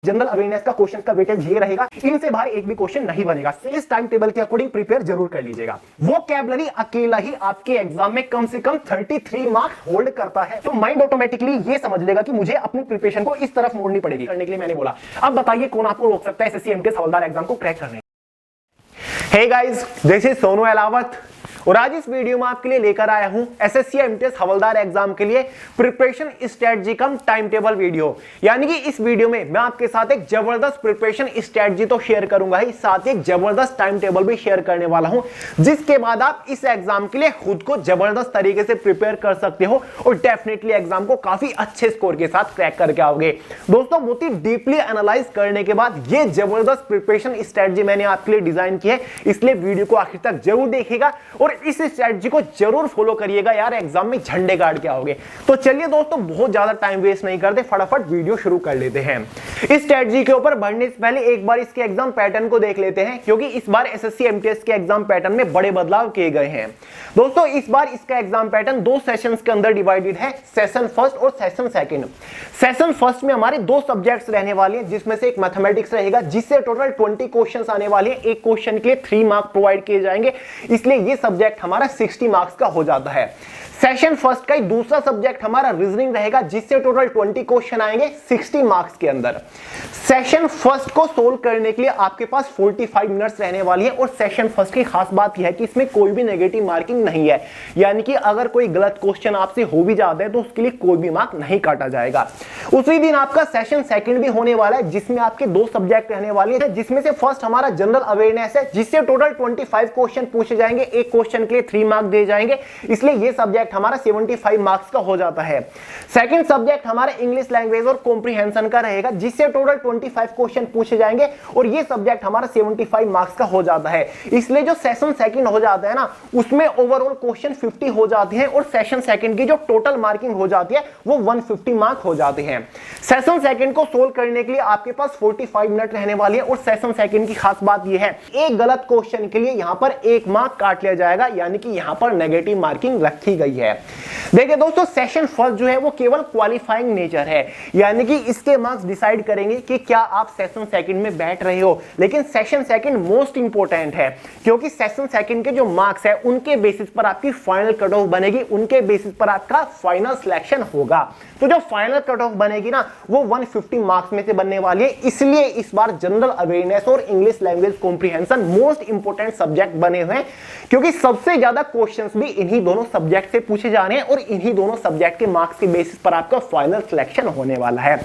General awareness का question का weightage ये रहेगा, इनसे बाहर एक भी क्वेश्चन नहीं बनेगा। इस टाइम टेबल के अकॉर्डिंग प्रिपेयर जरूर कर लीजिएगा। वोकैबुलरी अकेला ही आपके एग्जाम में कम से कम 33 मार्क्स होल्ड करता है, तो माइंड ऑटोमेटिकली ये समझ लेगा कि मुझे अपनी प्रिपरेशन को इस तरफ मोड़नी पड़ेगी। करने के लिए मैंने बोला, अब बताइए कौन आपको रोक सकता है एसएससी एमटीएस हवलदार एग्जाम को क्रैक करने। Hey guys, this is Sonu Alawat और आज इस वीडियो में आपके लिए लेकर आया हूं एसएससी एमटीएस हवलदार एग्जाम के लिए प्रिपरेशन स्ट्रेटजी कम टाइम टेबल वीडियो। यानी कि इस वीडियो में मैं आपके साथ एक जबरदस्त प्रिपरेशन स्ट्रेटजी तो शेयर करूंगा ही, साथ ही एक जबरदस्त टाइम टेबल भी शेयर करने वाला हूं, जिसके बाद आप इस एग्जाम के लिए खुद को जबरदस्त तरीके से प्रिपेयर कर सकते हो और डेफिनेटली एग्जाम को काफी अच्छे स्कोर के साथ क्रैक करके आओगे। दोस्तों, बहुत ही डीपली एनालाइज करने के बाद ये जबरदस्त प्रिपरेशन स्ट्रेटजी मैंने आपके लिए डिजाइन की है, इसलिए वीडियो को आखिर तक जरूर देखिएगा और इस स्ट्रेटजी को जरूर फॉलो करिएगा यार, एग्जाम में झंडे गाड़ के आओगे। तो चलिए दोस्तों, बहुत ज्यादा टाइम वेस्ट नहीं करते, फटाफट वीडियो शुरू कर लेते हैं। इस स्ट्रेटजी के ऊपर बढ़ने से पहले एक बार इसके एग्जाम पैटर्न को देख लेते हैं, क्योंकि इस बार एसएससी एमटीएस के एग्जाम पैटर्न में बड़े बदलाव किए गए हैं। दोस्तों, इस बार इसका एग्जाम पैटर्न दो सेशंस के अंदर डिवाइडेड है, सेशन फर्स्ट और सेशन सेकंड। सेशन फर्स्ट में हमारे दो सब्जेक्ट्स रहने वाले हैं, जिसमें से एक मैथमेटिक्स रहेगा, जिससे टोटल 20 क्वेश्चंस आने वाले हैं। एक क्वेश्चन के लिए 3 मार्क प्रोवाइड किए जाएंगे, इसलिए ये सब्जेक्ट हमारा 60 मार्क्स का हो जाता है। सेशन फर्स्ट का दूसरा सब्जेक्ट हमारा रीजनिंग रहेगा, जिससे टोटल 20 क्वेश्चन आएंगे 60 मार्क्स के अंदर। सेशन फर्स्ट को सोल्व करने के लिए आपके पास 45 मिनट्स रहने वाली है और सेशन फर्स्ट की खास बात यह है कि इसमें कोई भी नेगेटिव मार्किंग नहीं है, यानी कि अगर कोई गलत क्वेश्चन आपसे हो भी जाता है तो उसके लिए कोई भी मार्क नहीं काटा जाएगा। उसी दिन आपका सेशन सेकंड भी होने वाला है, जिसमें आपके दो सब्जेक्ट रहने वाले हैं, जिसमें से फर्स्ट हमारा जनरल अवेयरनेस है, जिससे टोटल 25 क्वेश्चन पूछे जाएंगे। एक क्वेश्चन के लिए 3 मार्क दिए जाएंगे, इसलिए यह सब्जेक्ट हमारा 75 मार्क्स का हो जाता है। सेकंड सब्जेक्ट हमारा इंग्लिश लैंग्वेज और कॉम्प्रिहेंशन का रहेगा, जिससे टोटल 25 क्वेश्चन पूछे जाएंगे और ये सब्जेक्ट हमारा 75 मार्क्स का हो जाता है। इसलिए जो सेशन सेकंड हो जाता है ना, उसमें ओवरऑल क्वेश्चन 50 हो जाते हैं और सेशन सेकंड की जो टोटल मार्किंग हो जाती है वो 150 मार्क हो जाते हैं। सेशन सेकंड को सोल्व करने के लिए आपके पास 45 मिनट रहने वाली है और सेशन सेकंड की खास बात यह है, एक गलत क्वेश्चन के लिए यहां पर 1 मार्क काट लिया जाएगा, यानी कि यहां पर नेगेटिव मार्किंग रखी गई है। देखिए दोस्तों, सेशन फर्स्ट जो है वो केवल क्वालिफाइंग नेचर है, यानी कि इसके मार्क्स डिसाइड करेंगे कि क्या आप सेशन सेकंड में बैठ रहे हो। लेकिन सेशन सेकंड मोस्ट इंपोर्टेंट है, क्योंकि सेशन सेकंड के जो मार्क्स है उनके बेसिस पर आपकी फाइनल कट ऑफ बनेगी, उनके बेसिस पर आपका फाइनल सिलेक्शन होगा। तो जो फाइनल कट ऑफ बनेगी ना, वो 150 मार्क्स में से बनने वाली है। इसलिए इस बार जनरल अवेयरनेस और English language comprehension most important subject बने हुए हैं, क्योंकि सबसे ज्यादा क्वेश्चंस भी इन्हीं दोनों सब्जेक्ट से पूछे जा रहे हैं और इन्हीं दोनों सब्जेक्ट के मार्क्स के बेसिस पर आपका फाइनल सिलेक्शन होने वाला है।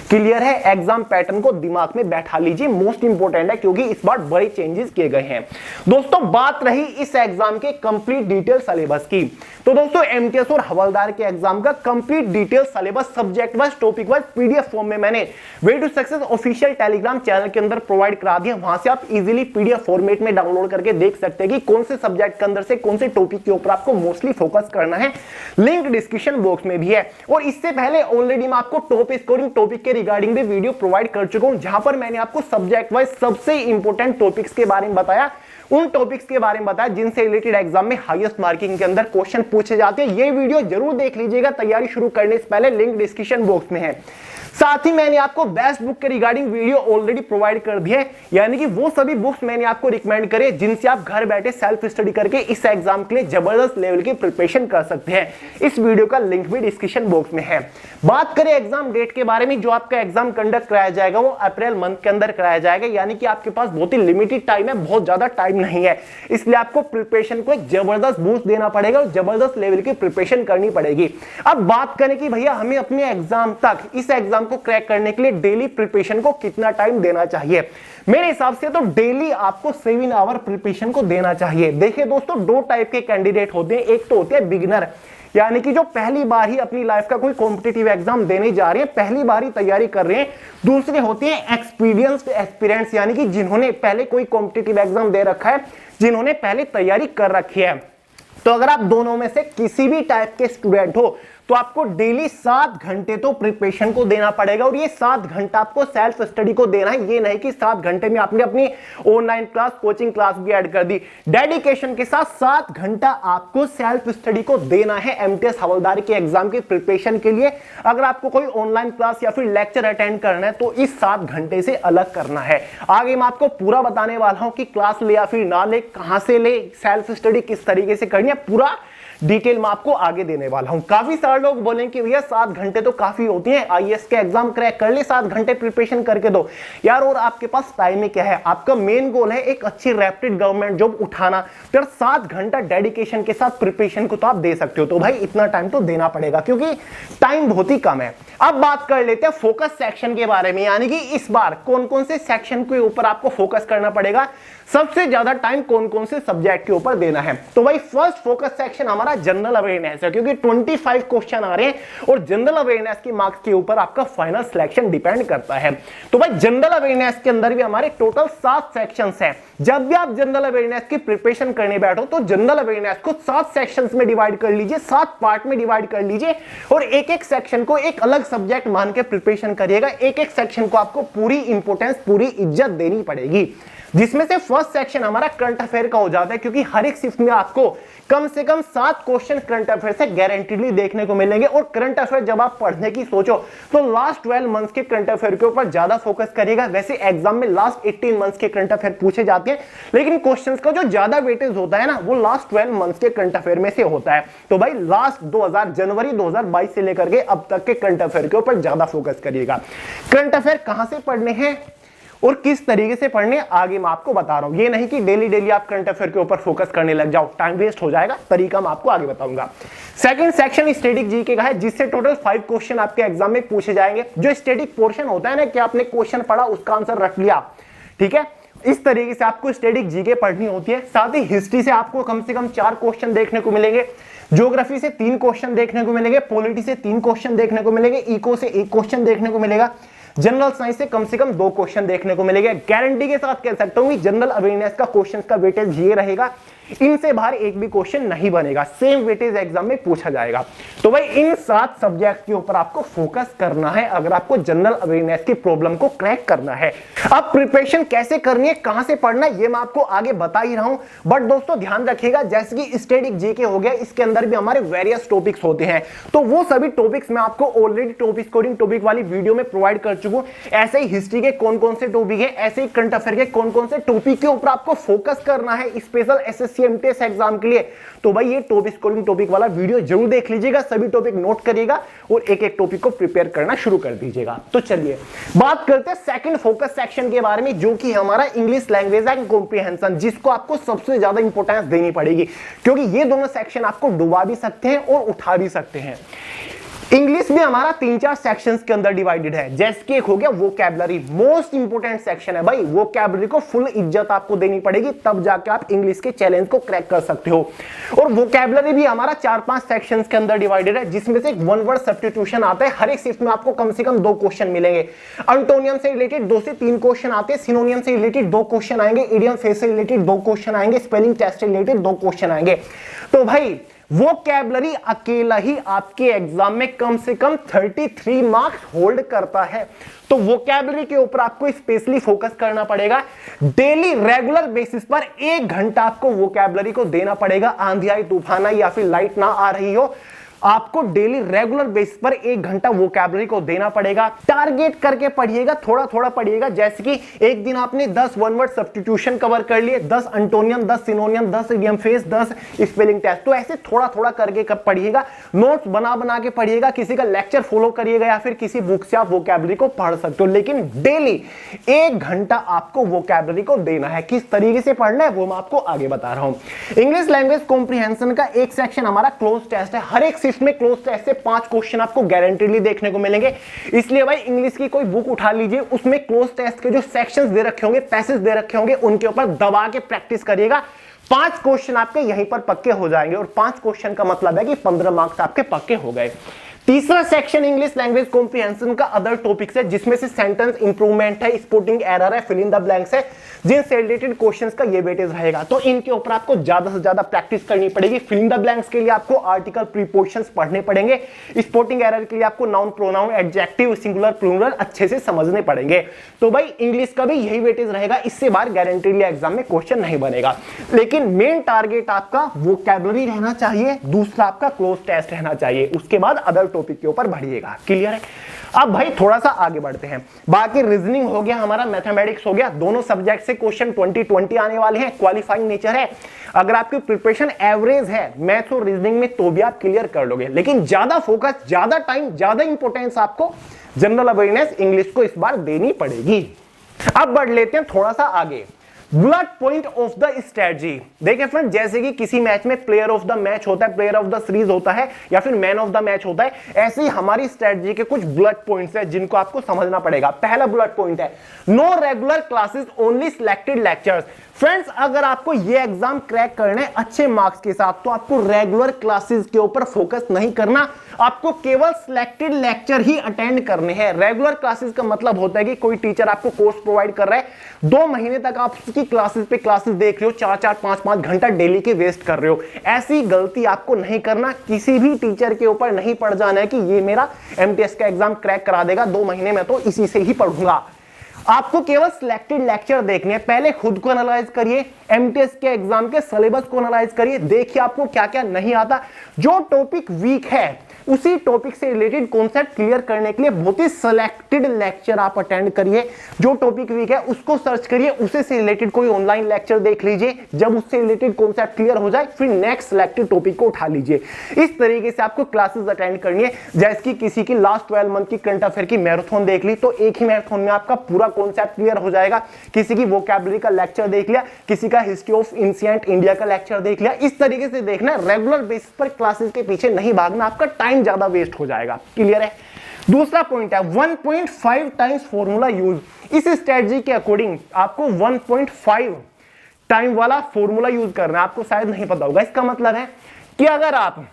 क्लियर है? एग्जाम पैटर्न को दिमाग में बैठा लीजिए, मोस्ट इंपोर्टेंट है, क्योंकि इस बार बड़े चेंजेस किए गए हैं। दोस्तों, बात रही इस एग्जाम के कंप्लीट डिटेल सिलेबस की, तो दोस्तों एमटीएस और हवलदार के एग्जाम का complete detail syllabus subject wise topic wise PDF form में मैंने way to success official Telegram channel के अंदर प्रोवाइड करा दिया। वहां से आप इजीली पीडीएफ फॉर्मेट में डाउनलोड करके देख सकते हैं कि कौन से सब्जेक्ट के अंदर से कौन से टॉपिक के ऊपर आपको मोस्टली फोकस करना है। लिंक डिस्क्रिप्शन बॉक्स में भी है। और इससे पहले ऑलरेडी मैं आपको टॉप स्कोरिंग टॉपिक के रिगार्डिंग भी वीडियो प्रोवाइड कर चुका हूं, जहां पर मैंने आपको सब्जेक्ट वाइज सबसे इंपॉर्टेंट टॉपिक्स के बारे में बताया, उन टॉपिक्स के बारे में बताया जिनसे रिलेटेड एग्जाम में हाईएस्ट मार्किंग के अंदर क्वेश्चन पूछे जाते हैं। ये वीडियो जरूर देख लीजिएगा तैयारी शुरू करने से पहले, लिंक डिस्क्रिप्शन बॉक्स में है। साथ ही मैंने आपको बेस्ट बुक के रिगार्डिंग वीडियो ऑलरेडी प्रोवाइड कर दी है, यानी कि वो सभी बुक्स मैंने आपको रिकमेंड करे जिनसे आप घर बैठे सेल्फ स्टडी करके इस एग्जाम के लिए जबरदस्त लेवल की प्रिपरेशन कर सकते हैं। इस वीडियो का लिंक भी डिस्क्रिप्शन बॉक्स में है। बात करें एग्जाम डेट के बारे में, जो आपका एग्जाम कंडक्ट कराया जाएगा वो अप्रैल मंथ के अंदर कराया जाएगा, यानी कि आपके पास बहुत ही लिमिटेड टाइम है, बहुत ज्यादा टाइम नहीं है, इसलिए आपको प्रिपरेशन को एक जबरदस्त बूस्ट देना पड़ेगा और जबरदस्त लेवल की प्रिपरेशन करनी पड़ेगी। अब बात करें कि भैया हमें अपने एग्जाम तक, इस एग्जाम को क्रैक करने के लिए डेली प्रिपरेशन को कितना टाइम देना चाहिए। मेरे हिसाब से तो डेली आपको 7 आवर प्रिपरेशन को देना चाहिए। देखिए दोस्तों, 2 टाइप के कैंडिडेट होते हैं। एक तो होते हैं बिगिनर, यानी कि जो पहली बार ही अपनी लाइफ का कोई कॉम्पिटिटिव एग्जाम देने जा रहे हैं, पहली बार ही तैयारी कर रहे हैं। दूसरे होते हैं एक्सपीरियंस्ड एस्पिरेंट्स, यानी कि जिन्होंने पहले कोई कॉम्पिटिटिव एग्जाम दे रखा है, जिन्होंने पहले तैयारी कर रखी है। तो अगर आप दोनों में से किसी भी टाइप के स्टूडेंट हो तो आपको डेली 7 घंटे तो प्रिपरेशन को देना पड़ेगा। और ये 7 घंटा आपको सेल्फ स्टडी को देना है। ये नहीं कि 7 घंटे में आपने अपनी ऑनलाइन क्लास, कोचिंग क्लास भी ऐड कर दी। डेडिकेशन के साथ 7 घंटा आपको सेल्फ स्टडी को देना है एमटीएस हवलदार के एग्जाम की प्रिपरेशन के लिए। अगर आपको कोई ऑनलाइन क्लास या फिर लेक्चर अटेंड करना है तो इस 7 घंटे से अलग करना है। आगे मैं आपको पूरा बताने वाला हूं कि क्लास ले या फिर ना ले, कहां से ले, सेल्फ स्टडी किस तरीके से करनी है, पूरा डिटेल में आपको आगे देने वाला हूं। काफी सारे लोग बोलेंगे कि भैया 7 घंटे तो काफी होती हैं, आईएएस के एग्जाम क्रैक कर ले, 7 घंटे प्रिपरेशन करके दो यार। और आपके पास टाइम ही क्या है, आपका मेन गोल है एक अच्छी रैपिड गवर्नमेंट जॉब उठाना, फिर 7 घंटा डेडिकेशन के साथ प्रिपरेशन को तो आप दे सकते हो। तो भाई इतना टाइम तो देना पड़ेगा क्योंकि टाइम बहुत ही कम है। अब बात कर लेते हैं फोकस सेक्शन के बारे में, यानी कि इस बार कौन कौन से सेक्शन के ऊपर आपको फोकस करना पड़ेगा, सबसे ज्यादा टाइम कौन कौन से सब्जेक्ट के ऊपर देना है। तो भाई फर्स्ट फोकस सेक्शन हमारा जनरल अवेयरनेस है, क्योंकि 25 क्वेश्चन आ रहे हैं और जनरल अवेयरनेस के मार्क्स के ऊपर आपका फाइनल सिलेक्शन डिपेंड करता है। तो भाई जनरल अवेयरनेस के अंदर भी हमारे टोटल 7 सेक्शंस हैं। जब भी आप जनरल अवेयरनेस की प्रिपरेशन करने बैठो तो जनरल अवेयरनेस को 7 सेक्शंस में डिवाइड कर लीजिए, 7 पार्ट में डिवाइड कर लीजिए और एक एक सेक्शन को एक अलग सब्जेक्ट मान के प्रिपरेशन करिएगा। एक एक सेक्शन को आपको पूरी इंपोर्टेंस, पूरी इज्जत देनी पड़ेगी, जिसमें से फर्स्ट सेक्शन हमारा करंट अफेयर का हो जाता है, क्योंकि हर एक शिफ्ट में आपको कम से कम 7 क्वेश्चन करंट अफेयर से गारंटीडली देखने को मिलेंगे। और करंट अफेयर जब आप पढ़ने की सोचो तो लास्ट 12 मंथ्स के करंट अफेयर के ऊपर ज्यादा फोकस करिएगा। वैसे एग्जाम में लास्ट 18 मंथ्स के करंट अफेयर पूछे जाते हैं, लेकिन क्वेश्चंस का जो ज्यादा वेटेज होता है ना, वो लास्ट 12 मंथ्स के करंट अफेयर में से होता है। तो भाई लास्ट जनवरी 2022 से लेकर के अब तक के करंट अफेयर के ऊपर ज्यादा फोकस करिएगा। करंट अफेयर कहां से पढ़ने हैं और किस तरीके से पढ़ने, आगे मैं आपको बता रहा हूं। ये नहीं कि डेली डेली आप करंट अफेयर के ऊपर फोकस करने लग जाओ, टाइम वेस्ट हो जाएगा। तरीका मैं आपको आगे बताऊंगा। सेकंड सेक्शन स्टैटिक जीके का है, जिससे टोटल 5 क्वेश्चन आपके एग्जाम में पूछे जाएंगे। जो स्टैटिक पोर्शन होता है ना, कि आपने क्वेश्चन पढ़ा उसका आंसर रख लिया, ठीक है, इस तरीके से आपको स्टैटिक जीके पढ़नी होती है। साथ ही हिस्ट्री से आपको कम से कम 4 क्वेश्चन देखने को मिलेंगे, ज्योग्राफी से 3 क्वेश्चन देखने को मिलेंगे, पॉलिटी से 3 क्वेश्चन देखने को मिलेंगे, इको से 1 क्वेश्चन देखने को मिलेगा, जनरल साइंस से कम 2 क्वेश्चन देखने को मिलेंगे। गारंटी के साथ कह सकता हूं कि जनरल अवेयरनेस का क्वेश्चंस का वेटेज ये रहेगा, इनसे बाहर एक भी क्वेश्चन नहीं बनेगा, सेम वेटेज एग्जाम में पूछा जाएगा। तो भाई इन 7 सब्जेक्ट के ऊपर आपको फोकस करना है अगर आपको जनरल अवेयरनेस की प्रॉब्लम को क्रैक करना है। अब प्रिपरेशन कैसे करनी है, कहां से पढ़ना है, ये मैं आपको आगे बता ही रहा हूं। बट दोस्तों ध्यान रखिएगा, जैसे कि स्टैटिक जीके हो गया, इसके अंदर भी हमारे वेरियस टॉपिक्स होते हैं, तो वो सभी टॉपिक्स मैं आपको ऑलरेडी टॉपिक स्कोरिंग टॉपिक वाली वीडियो में प्रोवाइड कर चुका हूं। ऐसे ही हिस्ट्री के कौन कौन से टॉपिक है, ऐसे ही करंट अफेयर के कौन कौन से टॉपिक के ऊपर आपको फोकस करना है स्पेशल एसएससी एमटीएस एग्जाम के लिए, तो भाई ये टॉपिक स्कोरिंग टॉपिक वाला वीडियो जरूर देख लीजिएगा, सभी टॉपिक नोट करिएगा और एक एक टॉपिक को प्रिपेयर करना शुरू कर दीजिएगा। तो चलिए बात करते हैं सेकंड फोकस सेक्शन के बारे में, जो कि हमारा इंग्लिश लैंग्वेज एंड कॉम्प्रिहेंशन, जिसको आपको सबसे ज्यादा इंपॉर्टेंस देनी पड़ेगी, क्योंकि ये दोनों सेक्शन आपको डुबा भी सकते हैं और उठा भी सकते हैं। इंग्लिश भी हमारा 3-4 सेक्शंस के अंदर डिवाइडेड है, जैसे कि एक हो गया वोकैबुलरी, मोस्ट इंपोर्टेंट सेक्शन है भाई। वोकैबुलरी को फुल इज्जत आपको देनी पड़ेगी, तब जाके आप इंग्लिश के चैलेंज को क्रैक कर सकते हो। और वोकैबुलरी भी हमारा 4-5 सेक्शंस के अंदर डिवाइडेड है, जिसमें से एक 1 वर्ड सब्स्टिट्यूशन आता है। हर एक शिफ्ट में आपको कम से कम 2 क्वेश्चन मिलेंगे। एंटोनियम से रिलेटेड 2 से 3 क्वेश्चन आते हैं, सिनोनियम से रिलेटेड 2 क्वेश्चन आएंगे, इडियम फ्रेज से रिलेटेड 2 क्वेश्चन आएंगे, स्पेलिंग टेस्ट से रिलेटेड 2 क्वेश्चन आएंगे। तो भाई वोकैबुलरी अकेला ही आपके एग्जाम में कम से कम 33 मार्क्स होल्ड करता है। तो वोकैबुलरी के ऊपर आपको स्पेशली फोकस करना पड़ेगा। डेली रेगुलर बेसिस पर 1 घंटा आपको वोकैबुलरी को देना पड़ेगा। आंधी आई, तूफान आई या फिर लाइट ना आ रही हो, आपको डेली रेगुलर बेसिस पर 1 घंटा वोकैबुलरी को देना पड़ेगा। टारगेट करके पढ़िएगा, थोड़ा थोड़ा पढ़िएगा। जैसे कि एक दिन आपने 10 1 वर्ड सब्स्टिट्यूशन कवर कर लिए, 10 antonym, 10 synonym, 10 idiom phrase, 10 spelling test, तो ऐसे थोड़ा थोड़ा करके पढ़िएगा। नोट्स बना बना के पढ़िएगा, किसी का लेक्चर फॉलो करिएगा या फिर किसी बुक से आप वोकैबुलरी को पढ़ सकते हो, लेकिन डेली 1 घंटा आपको वोकैबुलरी को देना है। किस तरीके से पढ़ना है वो मैं आपको आगे बता रहा हूं। इंग्लिश लैंग्वेज कॉम्प्रिहेंशन का एक सेक्शन हमारा क्लोज टेस्ट है। हर एक में क्लोज टेस्ट से 5 क्वेश्चन आपको गारंटीडली देखने को मिलेंगे। इसलिए भाई इंग्लिश की कोई बुक उठा लीजिए, उसमें क्लोज टेस्ट के जो सेक्शंस दे रखे होंगे, पैसेज दे रखे होंगे, उनके ऊपर दबा के प्रैक्टिस करिएगा। 5 क्वेश्चन आपके यहीं पर पक्के हो जाएंगे और 5 क्वेश्चन का मतलब है कि 15 मार्क्स आपके पक्के हो गए। तीसरा सेक्शन इंग्लिश लैंग्वेज कॉम्प्रिहेंशन का अदर टॉपिक्स है, जिसमें से सेंटेंस इंप्रूवमेंट है, स्पोर्टिंग एरर है, फिल इन द ब्लैंक्स है, जिनसे रिलेटेड क्वेश्चंस का ये वेटेज रहेगा। तो इनके ऊपर आपको ज्यादा से ज्यादा प्रैक्टिस करनी पड़ेगी। फिल इन द ब्लैंक्स के लिए आपको आर्टिकल प्रीपोजिशंस पढ़ने पड़ेंगे, स्पोर्टिंग एरर के लिए आपको noun pronoun adjective singular plural अच्छे से समझने पड़ेंगे। तो भाई इंग्लिश का भी यही वेटेज रहेगा, इससे बाहर गारंटीली एग्जाम में क्वेश्चन नहीं बनेगा। लेकिन मेन टारगेट आपका वोकैबुलरी रहना चाहिए, दूसरा आपका क्लोज टेस्ट रहना चाहिए, उसके बाद अदर टॉपिक के ऊपर बढ़िएगा। क्लियर है? अब भाई थोड़ा सा आगे बढ़ते हैं। बाकी रीजनिंग हो गया हमारा, मैथमेटिक्स हो गया, दोनों सब्जेक्ट से क्वेश्चन 2020 आने वाले हैं, क्वालिफाइंग नेचर है। अगर आपकी प्रिपरेशन एवरेज है मैथ्स और रीजनिंग में तो भी आप क्लियर कर लोगे, लेकिन ज्यादा फोकस, ज्यादा टाइम, ज्यादा इंपॉर्टेंस आपको जनरल अवेयरनेस इंग्लिश को इस बार देनी पड़ेगी। अब बढ़ लेते हैं थोड़ा सा आगे। Bullet point of the strategy. देखिए फ्रेंड, जैसे कि किसी मैच में प्लेयर ऑफ द मैच होता है, प्लेयर ऑफ द सीरीज होता है, या फिर मैन ऑफ द मैच होता है, ऐसे ही हमारी स्ट्रेटजी के कुछ बुलेट पॉइंट्स हैं जिनको आपको समझना पड़ेगा। पहला बुलेट पॉइंट है no regular classes, only selected lectures. Friends, अगर आपको ये एग्जाम क्रैक करने अच्छे मार्क्स के साथ, तो आपको रेगुलर क्लासेस के ऊपर फोकस नहीं करना, आपको केवल सिलेक्टेड लेक्चर ही अटेंड करने हैं। रेगुलर क्लासेस का मतलब होता है कि कोई टीचर आपको कोर्स प्रोवाइड कर रहा है, 2 महीने तक आप उसकी क्लासेस पे क्लासेस देख रहे हो, 4-4, 5-5 घंटा डेली के वेस्ट कर रहे हो। ऐसी गलती आपको नहीं करना, किसी भी टीचर के ऊपर नहीं पड़ जाना है कि ये मेरा एमटीएस का एग्जाम क्रैक करा देगा, 2 महीने में तो इसी से ही पढ़ूंगा। आपको केवल सिलेक्टेड लेक्चर देखने हैं। पहले खुद को एनालाइज करिए, एमटीएस के एग्जाम के सिलेबस को एनालाइज करिए, देखिए आपको क्या क्या नहीं आता। जो टॉपिक वीक है उसी टॉपिक से रिलेटेड कॉन्सेप्ट क्लियर करने के लिए बहुत ही सिलेक्टेड लेक्चर आप अटेंड करिए। जो टॉपिक वीक है उसको सर्च करिए, उसे से रिलेटेड कोई ऑनलाइन लेक्चर देख लीजिए। जब उससे रिलेटेड कॉन्सेप्ट क्लियर हो जाए, फिर नेक्स्ट सिलेक्टेड टॉपिक को उठा लीजिए। इस तरीके से आपको क्लासेस अटेंड करनी है। जैसे कि किसी की लास्ट 12 मंथ की करंट अफेयर की मैराथन देख ली, तो एक ही मैराथन में आपका पूरा कॉन्सेप्ट क्लियर हो जाएगा। किसी की वोकैबुलरी का लेक्चर देख लिया, किसी का हिस्ट्री ऑफ एंशिएंट इंडिया का लेक्चर देख लिया। इस तरीके से देखना, रेगुलर बेसिस पर क्लासेस के पीछे नहीं भागना, आपका टाइम ज्यादा वेस्ट हो जाएगा। क्लियर है? दूसरा पॉइंट है 1.5 टाइम्स फॉर्मूला यूज। इस स्ट्रेटजी के अकॉर्डिंग आपको 1.5 टाइम वाला फॉर्मूला यूज करना है। आपको शायद नहीं पता होगा, इसका मतलब है कि अगर आप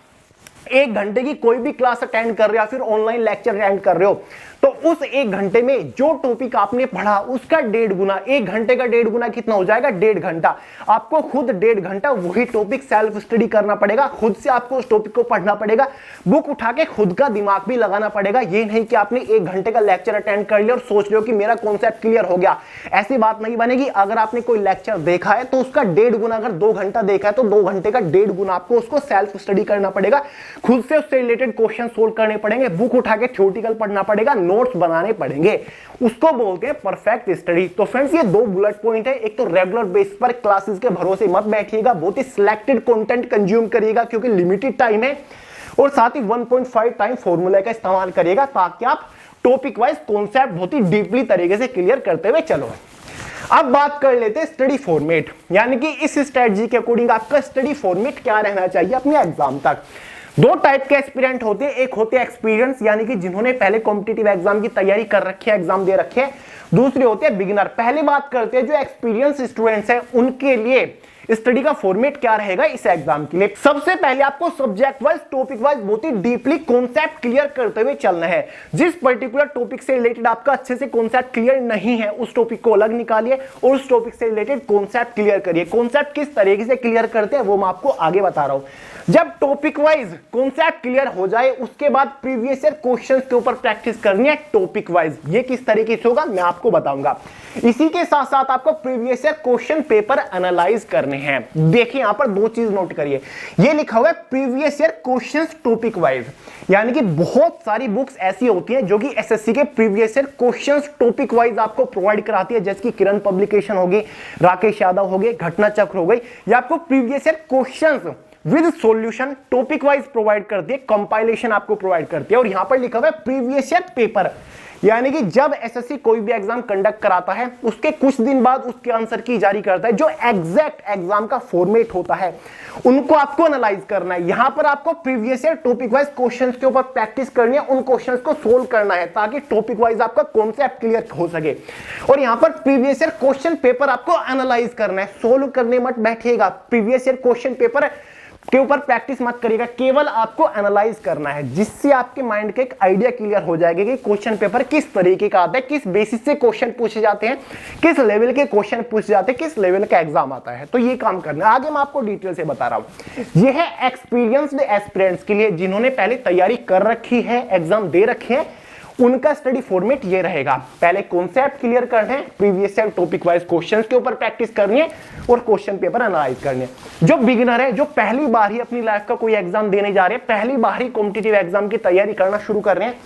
1 घंटे की कोई भी क्लास अटेंड कर रहे हो या फिर ऑनलाइन लेक्चर अटेंड कर रहे हो, तो उस 1 घंटे में जो टॉपिक आपने पढ़ा उसका 1.5 गुना, 1 घंटे का 1.5 गुना कितना हो जाएगा? 1.5 घंटा। आपको खुद 1.5 घंटा वही टॉपिक सेल्फ स्टडी करना पड़ेगा, खुद से आपको उस टॉपिक को पढ़ना पड़ेगा, बुक उठा के खुद का दिमाग भी लगाना पड़ेगा। ये नहीं कि आपने 1 घंटे का लेक्चर अटेंड कर लिया और सोच रहे हो कि मेरा कॉन्सेप्ट क्लियर हो गया, ऐसी बात नहीं बनेगी। अगर आपने कोई लेक्चर देखा है तो उसका 1.5 गुना, अगर 2 घंटा देखा है तो 2 घंटे का 1.5 गुना आपको उसको सेल्फ स्टडी करना पड़ेगा, खुद से उससे रिलेटेड क्वेश्चन सोल्व करने पड़ेंगे, बुक उठा के थ्योरेटिकल पढ़ना पड़ेगा, नोट्स बनाने पड़ेंगे। उसको बोलते हैं परफेक्ट स्टडी। तो फ्रेंड्स, ये 2 बुलेट पॉइंट है। एक तो रेगुलर बेस पर क्लासेस के भरोसे मत बैठिएगा, बहुत ही सिलेक्टेड कंटेंट कंज्यूम करिएगा क्योंकि लिमिटेड टाइम है, और साथ ही 1.5 टाइम फॉर्मूला का इस्तेमाल करिएगा ताकि आप टॉपिक वाइज कॉन्सेप्ट बहुत ही डीपली तरीके से क्लियर करते हुए चलो। अब बात कर लेते हैं स्टडी फॉर्मेट, यानी कि इस स्ट्रेटजी के अकॉर्डिंग आपका स्टडी फॉर्मेट क्या रहना चाहिए अपने एग्जाम तक। 2 टाइप के एस्पिरेंट होते हैं, एक होते हैं एक्सपीरियंस, यानी कि जिन्होंने पहले कॉम्पिटिटिव एग्जाम की तैयारी कर रखी है, एग्जाम दे रखे हैं। दूसरे होते हैं बिगिनर। पहले बात करते हैं जो एक्सपीरियंस स्टूडेंट्स हैं उनके लिए स्टडी का फॉर्मेट क्या रहेगा इस एग्जाम के लिए। सबसे पहले आपको सब्जेक्ट वाइज, टॉपिक वाइज बहुत ही डीपली कॉन्सेप्ट क्लियर करते हुए चलना है। जिस पर्टिकुलर टॉपिक से रिलेटेड आपका अच्छे से कॉन्सेप्ट क्लियर नहीं है, उस टॉपिक को अलग निकालिए और उस टॉपिक से रिलेटेड कॉन्सेप्ट क्लियर करिए। कॉन्सेप्ट किस तरीके से क्लियर करते हैं वो मैं आपको आगे बता रहा हूं। जब टॉपिक वाइज कॉन्सेप्ट क्लियर हो जाए, उसके बाद प्रीवियस ईयर क्वेश्चंस के ऊपर प्रैक्टिस करनी है टॉपिक वाइज। ये किस तरीके से होगा मैं आपको बताऊंगा। इसी के साथ साथ आपको previous year question paper analyse करने हैं। देखिए यहां पर 2 चीज नोट करिए, ये लिखा हुआ है previous year questions topic wise, यानी कि बहुत सारी बुक्स ऐसी होती हैं जो कि एसएससी के previous year questions topic wise आपको प्रोवाइड कराती है, जैसे कि किरण पब्लिकेशन होगी, राकेश यादव हो गए, घटना चक्र हो गई। ये आपको previous year questions with solution topic wise provide करती है, कंपाइलेशन आपको प्रोवाइड करती है। और यहां पर लिखा हुआ है प्रीवियस ईयर पेपर, यानी कि जब एसएससी कोई भी एग्जाम कंडक्ट कराता है उसके कुछ दिन बाद उसके आंसर की जारी करता है, जो एग्जैक्ट एग्जाम का फॉर्मेट होता है उनको आपको एनालाइज करना है। यहां पर आपको previous year topic wise questions के ऊपर प्रैक्टिस करनी है, उन क्वेश्चंस को सोल्व करना है ताकि टॉपिक वाइज आपका कॉन्सेप्ट क्लियर हो सके। और यहां पर प्रीवियस ईयर क्वेश्चन पेपर आपको एनालाइज करना है, सोल्व करने मत बैठिएगा। प्रीवियस ईयर क्वेश्चन पेपर के ऊपर प्रैक्टिस मत करिएगा, केवल आपको एनालाइज करना है, जिससे आपके माइंड का एक आइडिया क्लियर हो जाएगा कि क्वेश्चन पेपर किस तरीके का आता है, किस बेसिस से क्वेश्चन पूछे जाते हैं, किस लेवल के क्वेश्चन पूछे जाते हैं, किस लेवल का एग्जाम आता है। तो ये काम करना है। आगे मैं आपको डिटेल से बता रहा हूं। ये है एक्सपीरियंस्ड एस्पिरेंट्स के लिए, जिन्होंने पहले तैयारी कर रखी है, एग्जाम दे रखे हैं, उनका स्टडी फॉर्मेट ये रहेगा। पहले कॉन्सेप्ट क्लियर करने हैं, previous year topic wise questions के ऊपर प्रैक्टिस करनी है और क्वेश्चन पेपर एनालाइज करने हैं। जो बिगिनर है, जो पहली बार ही अपनी लाइफ का कोई एग्जाम देने जा रहे हैं, पहली बार ही कॉम्पिटिटिव एग्जाम की तैयारी करना शुरू कर रहे हैं,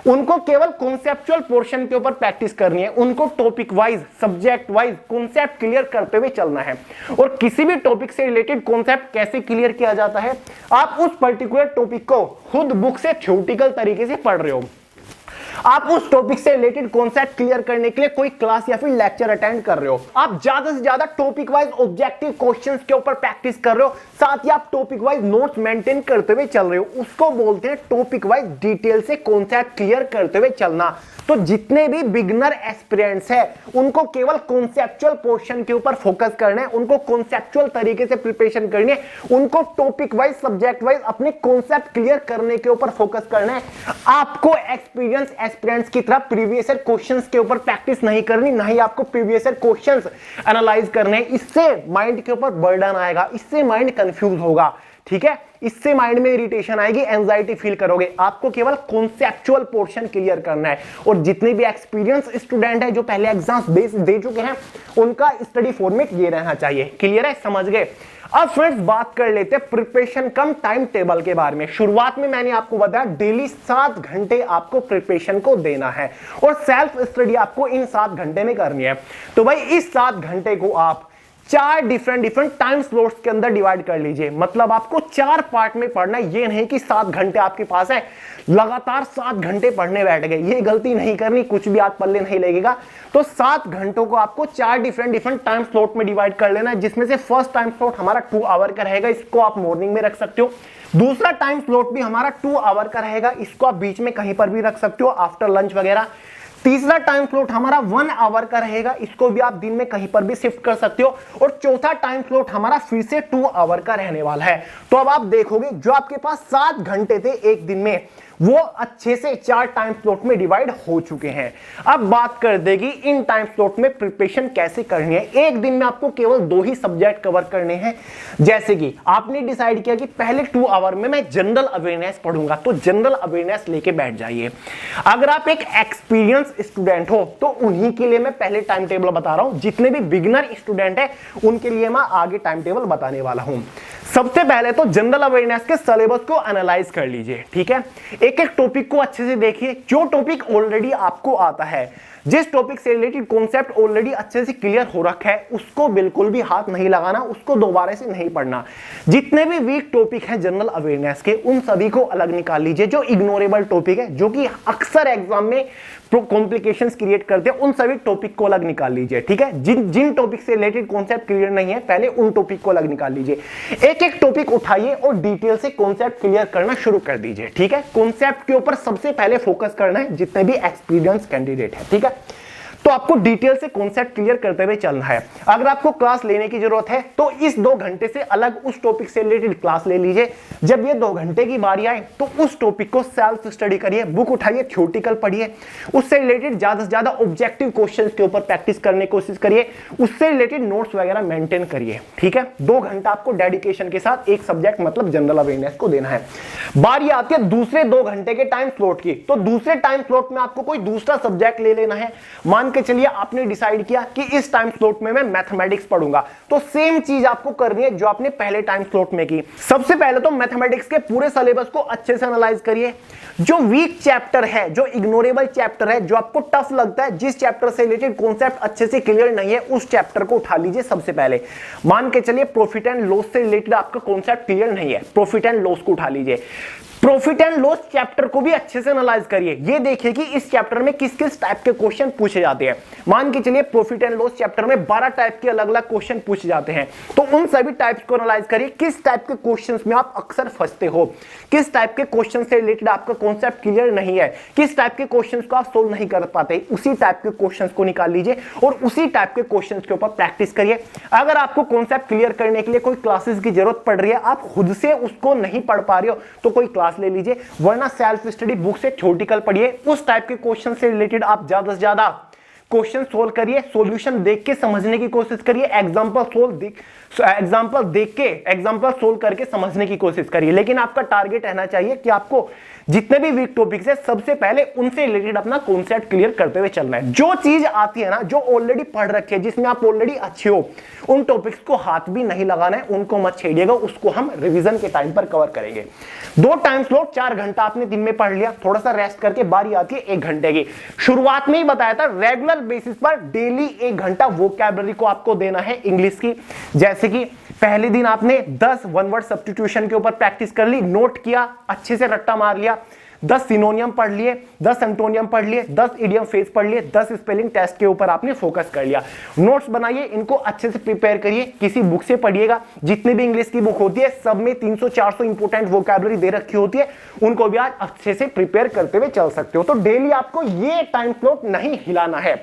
उनको केवल कॉन्सेप्चुअल पोर्शन के ऊपर प्रैक्टिस करनी है। उनको topic wise, subject wise concept clear करते हुए चलना है। और किसी भी टॉपिक से रिलेटेड कॉन्सेप्ट कैसे क्लियर किया जाता है, आप उस पर्टिकुलर टॉपिक को खुद बुक से थ्योरेटिकल तरीके से पढ़ रहे हो, आप उस टॉपिक से रिलेटेड कॉन्सेप्ट क्लियर करने के लिए कोई क्लास या फिर लेक्चर अटेंड कर रहे हो, आप ज्यादा से ज्यादा टॉपिक वाइज ऑब्जेक्टिव क्वेश्चंस के ऊपर प्रैक्टिस कर रहे हो, साथ ही आप टॉपिक वाइज नोट्स मेंटेन करते हुए चल रहे हो, उसको बोलते हैं टॉपिक वाइज डिटेल से कॉन्सेप्ट क्लियर करते हुए चलना। तो जितने भी बिगिनर एस्पिरेंट्स हैं, उनको केवल कॉन्सेप्चुअल पोर्शन के ऊपर फोकस करना है, उनको कॉन्सेप्चुअल तरीके से प्रिपरेशन करनी है, उनको टॉपिक वाइज, सब्जेक्ट वाइज अपने कॉन्सेप्ट क्लियर करने के ऊपर फोकस करना है। आपको एक्सपीरियंस एस्पिरेंट्स की तरह प्रीवियस ईयर क्वेश्चंस के ऊपर प्रैक्टिस नहीं करनी, ना ही आपको प्रीवियस ईयर क्वेश्चंस एनालाइज करने हैं। इससे माइंड के ऊपर बर्डन आएगा, इससे माइंड कंफ्यूज होगा, ठीक है, इससे माइंड में इरिटेशन आएगी, एंजाइटी फील करोगे। आपको केवल कॉन्सेप्चुअल पोर्शन क्लियर करना है। और जितने भी एक्सपीरियंस स्टूडेंट है, जो पहले एग्जाम्स दे चुके हैं, उनका स्टडी फॉर्मेट ये रहना चाहिए। क्लियर है, समझ गए। अब फ्रेंड्स बात कर लेते हैं प्रिपरेशन कम टाइम टेबल के बारे में। शुरुआत में मैंने आपको बताया डेली 7 घंटे आपको प्रिपरेशन को देना है और सेल्फ स्टडी आपको इन 7 घंटे में करनी है। तो भाई इस 7 घंटे को आप 4 डिफरेंट टाइम स्लॉट्स के अंदर डिवाइड कर लीजिए। मतलब आपको 4 पार्ट में पढ़ना है। ये नहीं कि 7 घंटे आपके पास है, लगातार 7 घंटे पढ़ने बैठ गए, ये गलती नहीं करनी, कुछ भी हाथ पल्ले नहीं लगेगा। तो 7 घंटों को आपको 4 डिफरेंट टाइम स्लॉट में डिवाइड कर लेना है, जिसमें से फर्स्ट टाइम स्लॉट हमारा 2 आवर का रहेगा, इसको आप मॉर्निंग में रख सकते हो। दूसरा टाइम स्लॉट भी हमारा 2 आवर का रहेगा, इसको आप बीच में कहीं पर भी रख सकते हो, आफ्टर लंच वगैरह। तीसरा टाइम स्लॉट हमारा 1 आवर का रहेगा, इसको भी आप दिन में कहीं पर भी शिफ्ट कर सकते हो। और चौथा टाइम स्लॉट हमारा फिर से 2 आवर का रहने वाला है। तो अब आप देखोगे जो आपके पास 7 घंटे थे एक दिन में, वो अच्छे से 4 टाइम स्लॉट में डिवाइड हो चुके हैं। अब बात कर देगी इन टाइम स्लॉट में प्रिपरेशन कैसे करनी है। एक दिन में आपको केवल 2 ही सब्जेक्ट कवर करने हैं। जैसे कि आपने डिसाइड किया कि पहले 2 आवर में मैं जनरल अवेयरनेस पढ़ूंगा, तो जनरल अवेयरनेस लेके बैठ जाइए। अगर आप एक एक्सपीरियंस स्टूडेंट हो तो उन्हीं के लिए मैं पहले टाइम टेबल बता रहा हूं। जितने भी बिगिनर स्टूडेंट है उनके लिए मैं आगे टाइम टेबल बताने वाला हूं। सबसे पहले तो जनरल अवेयरनेस के सिलेबस को एनालाइज कर लीजिए, ठीक है। एक एक टॉपिक को अच्छे से देखिए। जो टॉपिक ऑलरेडी आपको आता है, जिस टॉपिक से रिलेटेड कॉन्सेप्ट ऑलरेडी अच्छे से क्लियर हो रखा है, उसको बिल्कुल भी हाथ नहीं लगाना, उसको दोबारा से नहीं पढ़ना। जितने भी वीक टॉपिक हैं जनरल अवेयरनेस के, उन सभी को अलग निकाल लीजिए। जो इग्नोरेबल टॉपिक है, जो कि अक्सर एग्जाम में कॉम्प्लिकेशंस क्रिएट करते हैं, उन सभी टॉपिक को अलग निकाल लीजिए, ठीक है। जिन टॉपिक से रिलेटेड कॉन्सेप्ट क्लियर नहीं है, पहले उन टॉपिक को अलग निकाल लीजिए। एक एक टॉपिक उठाइए और डिटेल से कॉन्सेप्ट क्लियर करना शुरू कर दीजिए, ठीक है। कॉन्सेप्ट के ऊपर सबसे पहले फोकस करना है, जितने भी एक्सपीरियंस कैंडिडेट है, ठीक है। तो आपको डिटेल से कॉन्सेप्ट क्लियर करते हुए चलना है। अगर आपको क्लास लेने की जरूरत है तो इस 2 घंटे से अलग उस टॉपिक से रिलेटेड क्लास ले लीजिए। जब ये 2 घंटे की बारी आए तो उस टॉपिक को सेल्फ स्टडी करिए, बुक उठाइए, थ्योरेटिकल पढ़िए, उससे रिलेटेड ज्यादा से ज्यादा ऑब्जेक्टिव क्वेश्चंस के ऊपर प्रैक्टिस करने की कोशिश करिए, उससे रिलेटेड नोट्स वगैरह मेंटेन करिए, ठीक है। 2 घंटा आपको डेडिकेशन के साथ एक सब्जेक्ट मतलब जनरल अवेयरनेस को देना है। बारी आती है दूसरे 2 घंटे के टाइम स्लॉट की। तो दूसरे टाइम स्लॉट में आपको कोई दूसरा सब्जेक्ट ले लेना है। मान के चलिए आपने डिसाइड किया कि इस टाइम स्लॉट में मैं मैथमेटिक्स पढ़ूंगा, तो सेम चीज आपको करनी है जो आपने पहले टाइम स्लॉट में की। सबसे पहले तो मैथमेटिक्स के पूरे सिलेबस को अच्छे से एनालाइज करिए। जो वीक चैप्टर है, जो इग्नोरेबल चैप्टर है, जो आपको टफ लगता है, जिस चैप्टर से रिलेटेड कॉन्सेप्ट अच्छे से क्लियर नहीं है, उस चैप्टर को उठा लीजिए सबसे पहले। मान के चलिए प्रॉफिट एंड लॉस से रिलेटेड आपका कॉन्सेप्ट क्लियर नहीं है, प्रॉफिट एंड लॉस को उठा लीजिए। प्रॉफिट एंड लॉस चैप्टर को भी अच्छे से एनालाइज करिए। ये देखिए कि इस चैप्टर में किस किस टाइप के क्वेश्चन पूछे जाते हैं। मान के चलिए प्रॉफिट एंड लॉस चैप्टर में 12 टाइप के अलग अलग क्वेश्चन पूछे जाते हैं, तो उन सभी टाइप्स को एनालाइज करिए। किस टाइप के क्वेश्चंस में आप अक्सर फंसते हो, किस टाइप के क्वेश्चन से रिलेटेड आपका कॉन्सेप्ट क्लियर नहीं है, किस टाइप के क्वेश्चंस को आप सोल्व नहीं कर पाते, उसी टाइप के क्वेश्चंस को निकाल लीजिए और उसी टाइप के क्वेश्चंस के ऊपर प्रैक्टिस करिए। अगर आपको कॉन्सेप्ट क्लियर करने के लिए कोई क्लासेस की जरूरत पड़ रही है, आप खुद से उसको नहीं पढ़ पा रहे हो, तो कोई क्लास ले लीजिए, वरना सेल्फ स्टडी बुक से थ्योरेटिकल पढ़िए। उस टाइप के क्वेश्चन से रिलेटेड आप ज्यादा से ज्यादा क्वेश्चन सोल्व करिए, सॉल्यूशन देख के समझने की कोशिश करिए, एग्जांपल सोल्व करके समझने की कोशिश करिए। लेकिन आपका टारगेट रहना चाहिए कि आपको जितने भी वीक टॉपिक्स है सबसे पहले उनसे रिलेटेड अपना कॉन्सेप्ट क्लियर करते हुए चलना है। जो चीज आती है ना, जो ऑलरेडी पढ़ रखी है, जिसमें आप ऑलरेडी अच्छे हो, उन टॉपिक्स को हाथ भी नहीं लगाना है, उनको मत छेड़िएगा, उसको हम रिवीजन के टाइम पर कवर करेंगे। 2 टाइम स्लॉट, 4 घंटा आपने दिन में पढ़ लिया, थोड़ा सा रेस्ट करके बारी आती है 1 घंटे की। शुरुआत में ही बताया था रेगुलर बेसिस पर डेली 1 घंटा वोकैबुलरी को आपको देना है इंग्लिश की। जैसे कि पहले दिन आपने 10 वन वर्ड सब्स्टिट्यूशन के ऊपर प्रैक्टिस कर ली, नोट किया, अच्छे से रट्टा मार लिया, 10 सिनोनियम पढ़ लिए, 10 एंटोनियम पढ़ लिए, 10 इडियम फ्रेज पढ़ लिए, 10 स्पेलिंग टेस्ट के ऊपर आपने फोकस कर लिया। नोट्स बनाइए, इनको अच्छे से प्रिपेयर करिए, किसी बुक से पढ़िएगा। जितनी भी इंग्लिश की बुक होती है सब में 300-400 इंपोर्टेंट वोकैबुलरी दे रखी होती है, उनको भी आज अच्छे से प्रिपेयर करते हुए चल सकते हो। तो डेली आपको ये टाइम स्लॉट नहीं हिलाना है।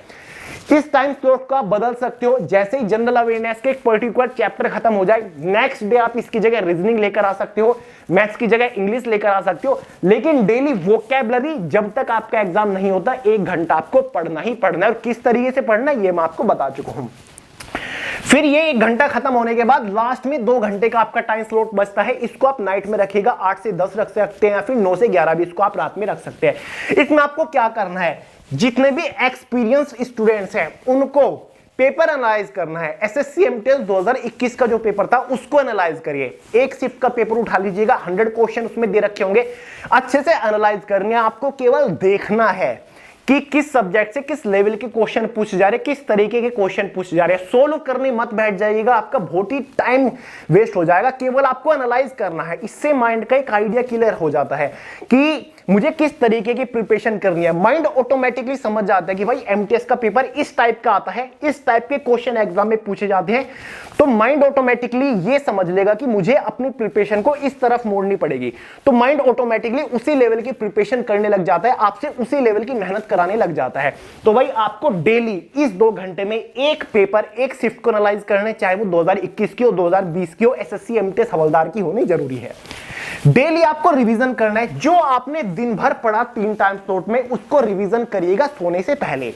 इस टाइम स्लॉट को आप बदल सकते हो। जैसे ही जनरल अवेयरनेस के एक पर्टिकुलर चैप्टर खत्म हो जाए, नेक्स्ट डे आप इसकी जगह रीजनिंग लेकर आ सकते हो, मैथ्स की जगह इंग्लिश लेकर आ सकते हो। लेकिन डेली वोकैबुलरी जब तक आपका एग्जाम नहीं होता 1 घंटा आपको पढ़ना ही पढ़ना है। और किस तरीके से पढ़ना है ये मैं आपको बता चुका हूं। फिर ये 1 घंटा खत्म होने के बाद लास्ट में 2 घंटे का आपका टाइम स्लॉट बचता है। इसको आप नाइट में रखिएगा, 8 से 10 रख सकते हैं, या फिर 9 से 11 भी इसको आप रात में रख सकते हैं। इसमें आपको क्या करना है, जितने भी एक्सपीरियंस स्टूडेंट्स हैं उनको पेपर एनालाइज करना है। एसएससी एमटीएस 2021 का जो पेपर था उसको एनालाइज करिए। एक शिफ्ट का पेपर उठा लीजिएगा, 100 क्वेश्चन उसमें दे रखे होंगे, अच्छे से एनालाइज करने। आपको केवल देखना है कि किस सब्जेक्ट से किस लेवल के क्वेश्चन पूछे जा रहे हैं, किस तरीके के क्वेश्चन पूछे जा रहे हैं। सोल्व करने मत बैठ जाइएगा, आपका बहुत ही टाइम वेस्ट हो जाएगा। केवल आपको एनालाइज करना है, इससे माइंड का एक आइडिया क्लियर हो जाता है कि मुझे किस तरीके की प्रिपरेशन करनी है। माइंड ऑटोमेटिकली समझ जाता है कि भाई एमटीएस का पेपर इस टाइप का आता है, इस टाइप के क्वेश्चन एग्जाम में पूछे जाते हैं, तो माइंड ऑटोमेटिकली ये समझ लेगा कि मुझे अपनी प्रिपरेशन को इस तरफ मोड़नी पड़ेगी। तो माइंड ऑटोमेटिकली उसी लेवल की प्रिपरेशन करने लग जाता है, आपसे उसी लेवल की मेहनत कराने लग जाता है। तो भाई आपको डेली इस 2 घंटे में एक पेपर, एक शिफ्ट को एनालाइज करने, चाहे वो 2021 की हो, 2020 की हो, एसएससी एमटीएस हवलदार की होनी जरूरी है। डेली आपको रिवीजन करना है। जो आपने दिन भर पढ़ा 3 टाइम स्लॉट में, उसको रिवीजन करिएगा सोने से पहले।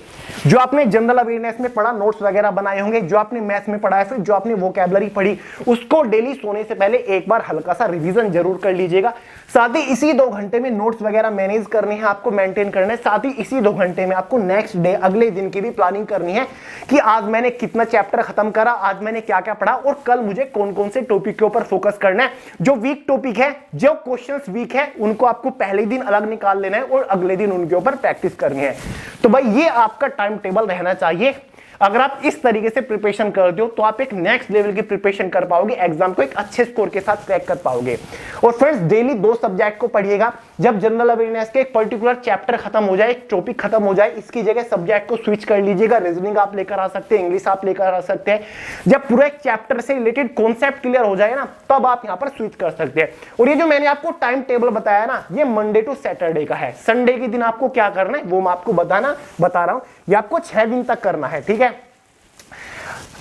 जो आपने जनरल अवेयरनेस में पढ़ा, नोट्स वगैरह बनाए होंगे, जो आपने मैथ्स में पढ़ा है, फिर जो आपने वोकैबुलरी पढ़ी, उसको डेली सोने से पहले एक बार हल्का सा रिवीजन जरूर कर लीजिएगा। साथ ही इसी 2 घंटे में नोट्स वगैरह मैनेज करने हैं, आपको मेंटेन करना है। साथ ही इसी 2 घंटे में आपको नेक्स्ट डे, अगले दिन की भी प्लानिंग करनी है कि आज मैंने कितना चैप्टर खत्म करा, आज मैंने क्या क्या पढ़ा और कल मुझे कौन कौन से टॉपिक के ऊपर फोकस करना है। जो वीक टॉपिक है, जो क्वेश्चंस वीक है, उनको आपको पहले दिन अलग निकाल लेना है और अगले दिन उनके ऊपर प्रैक्टिस करनी है। तो भाई ये आपका टाइम टेबल रहना चाहिए। अगर आप इस तरीके से प्रिपरेशन करते हो तो आप एक नेक्स्ट लेवल की प्रिपरेशन कर पाओगे, एग्जाम को एक अच्छे स्कोर के साथ क्रैक कर पाओगे। और फ्रेंड्स डेली 2 सब्जेक्ट को पढ़िएगा। जब जनरल अवेयरनेस के एक पर्टिकुलर चैप्टर खत्म हो जाए, एक टॉपिक खत्म हो जाए, इसकी जगह सब्जेक्ट को स्विच कर लीजिएगा। रीजनिंग आप लेकर आ सकते हैं, इंग्लिश आप लेकर आ सकते हैं। जब पूरा एक चैप्टर से रिलेटेड कॉन्सेप्ट क्लियर हो जाए ना, तब आप यहां पर स्विच कर सकते हैं। और ये जो मैंने आपको टाइम टेबल बताया ना, ये मंडे टू सैटरडे का है। संडे के दिन आपको क्या करना है वो मैं आपको बता रहा हूं। ये आपको 6 दिन तक करना है, ठीक है।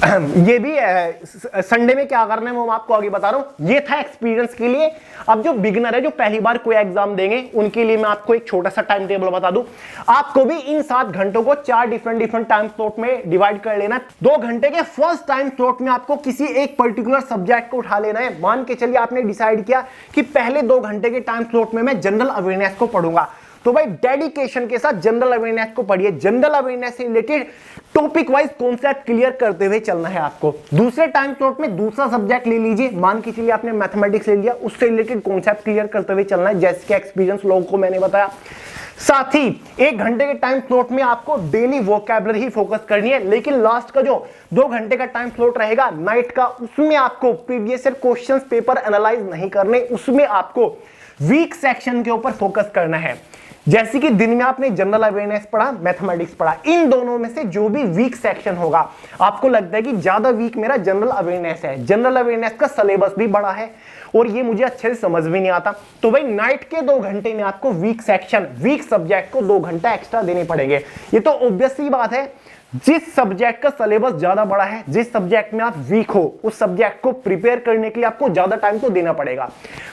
ये भी संडे में क्या करना है वो मैं आपको आगे बता रहा हूं। ये था एक्सपीरियंस के लिए। अब जो बिगिनर है, जो पहली बार कोई एग्जाम देंगे, उनके लिए मैं आपको एक छोटा सा टाइम टेबल बता दूं। आपको भी इन 7 घंटों को 4 डिफरेंट टाइम स्लॉट में डिवाइड कर लेना है। 2 घंटे के फर्स्ट टाइम स्लॉट में आपको किसी एक पर्टिकुलर सब्जेक्ट को उठा लेना है। मान के चलिए आपने डिसाइड किया कि पहले 2 घंटे के टाइम स्लॉट में मैं जनरल अवेयरनेस को पढ़ूंगा, तो भाई डेडिकेशन के साथ जनरल अवेयरनेस को पढ़िए। जनरल अवेयरनेस से related topic wise concept clear करते हुए चलना है आपको। दूसरे टाइम स्लॉट में दूसरा सब्जेक्ट ले लीजिए। मान के चलिए आपने मैथमेटिक्स ले लिया, उससे रिलेटेड कॉन्सेप्ट क्लियर करते हुए चलना है, जैसे कि एक्सपीरियंस लोगों को मैंने बताया। साथ ही 1 घंटे के टाइम स्लॉट में आपको डेली वोकैबुलरी ही फोकस करनी है। लेकिन लास्ट का जो 2 घंटे का टाइम स्लॉट रहेगा नाइट का, उसमें आपको previous year questions paper analyse नहीं करने, उसमें आपको वीक सेक्शन के ऊपर फोकस करना है। जैसे कि दिन में आपने जनरल अवेयरनेस पढ़ा, मैथमेटिक्स पढ़ा, इन दोनों में से जो भी वीक सेक्शन होगा, आपको लगता है कि ज्यादा वीक मेरा जनरल अवेयरनेस है, जनरल अवेयरनेस का सिलेबस भी बड़ा है और ये मुझे अच्छे से समझ भी नहीं आता, तो भाई नाइट के 2 घंटे में आपको वीक सेक्शन, वीक सब्जेक्ट को 2 घंटा एक्स्ट्रा देने पड़ेंगे। ये तो ऑब्वियस सी बात है, जिस सब्जेक्ट का सिलेबस ज्यादा बड़ा है, जिस सब्जेक्ट में आप वीक हो, उस सब्जेक्ट को प्रिपेयर करने के लिए आपको ज्यादा टाइम तो देना पड़ेगा।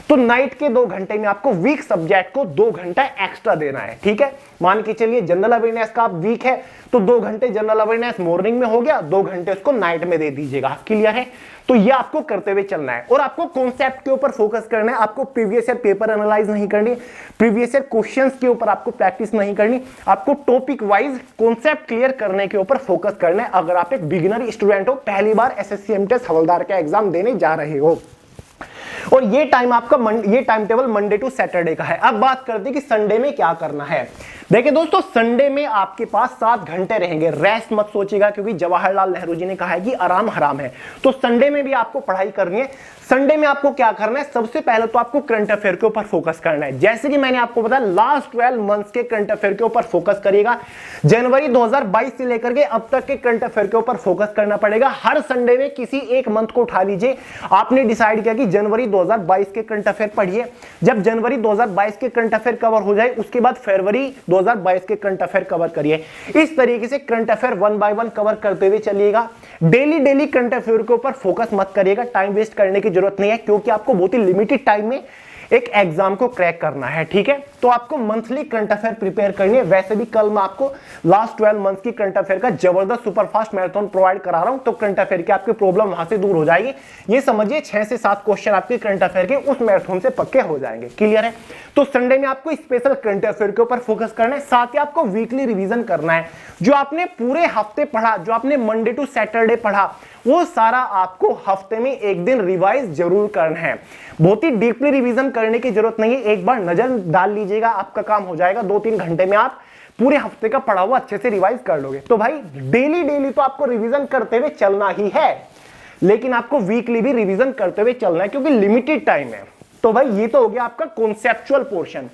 तो नाइट के 2 घंटे में आपको वीक सब्जेक्ट को 2 घंटा एक्स्ट्रा देना है। ठीक है, मान के चलिए जनरल अवेयरनेस का आप वीक है तो 2 घंटे जनरल अवेयरनेस मॉर्निंग में हो गया, 2 घंटे उसको नाइट में दे दीजिएगा। क्लियर है? तो ये आपको करते हुए चलना है और आपको कॉन्सेप्ट के ऊपर फोकस करना है। आपको प्रीवियस ईयर पेपर एनालाइज नहीं करनी, प्रीवियस ईयर क्वेश्चंस के ऊपर आपको प्रैक्टिस नहीं करनी, आपको टॉपिक वाइज कॉन्सेप्ट क्लियर करने के ऊपर फोकस करना है। अगर आप एक बिगिनर स्टूडेंट हो, पहली बार एसएससी एमटीएस हवलदार का एग्जाम देने जा रहे हो, और ये टाइम आपका ये time table Monday to Saturday का है। अब बात करते हैं कि संडे में क्या करना है। देखिए दोस्तों, संडे में आपके पास 7 घंटे रहेंगे। रेस्ट मत सोचिएगा, क्योंकि जवाहरलाल नेहरू जी ने कहा है कि आराम हराम है। तो संडे में भी आपको पढ़ाई करनी है। संडे में आपको क्या करना है, सबसे पहले तो आपको करंट अफेयर के ऊपर फोकस करना है। जैसे कि मैंने आपको बताया, लास्ट 12 मंथ्स के करंट अफेयर के ऊपर फोकस करिएगा। जनवरी 2022 से लेकर के अब तक के करंट अफेयर के ऊपर फोकस करना पड़ेगा। हर संडे में किसी एक मंथ को उठा लीजिए। आपने डिसाइड किया कि जनवरी 2022 के करंट अफेयर पढ़िए। जब जनवरी 2022 के करंट अफेयर कवर हो जाए, उसके बाद फरवरी 2022 के करंट अफेयर कवर करिए। इस तरीके से करंट अफेयर 1 बाय 1 कवर करते हुए चलिएगा। डेली करंट अफेयर के ऊपर फोकस मत करिएगा, टाइम वेस्ट करने की जरूरत नहीं है, क्योंकि आपको बहुत ही लिमिटेड टाइम में एक एग्जाम को क्रैक करना है। ठीक है, तो आपको मंथली करंट अफेयर प्रिपेयर करनी है। वैसे भी कल मैं आपको लास्ट 12 मंथ्स की करंट अफेयर का जबरदस्त सुपरफास्ट मैराथन प्रोवाइड करा रहा हूं, तो करंट अफेयर की आपकी प्रॉब्लम वहां से दूर हो जाएगी। ये समझिए 6 से 7 क्वेश्चन आपके करंट अफेयर के उस मैराथन से पक्के हो जाएंगे। क्लियर है? तो संडे में आपको स्पेशल करंट अफेयर के ऊपर फोकस करना है। साथ ही आपको वीकली रिवीजन करना है। जो आपने पूरे हफ्ते पढ़ा, जो आपने मंडे टू सैटरडे पढ़ा, वो सारा आपको हफ्ते में एक दिन रिवाइज जरूर करना है। बहुत ही डीपली रिवीजन करने की जरूरत नहीं है, एक बार नजर डाल लीजिएगा, आपका काम हो जाएगा। 2-3 घंटे में आप पूरे हफ्ते का पढ़ा हुआ अच्छे से रिवाइज कर लोगे। तो भाई डेली तो आपको रिवीजन करते हुए चलना ही है, लेकिन आपको वीकली भी रिवीजन करते हुए चलना है, क्योंकि लिमिटेड टाइम है। तो भाई ये तो हो गया आपका conceptual portion.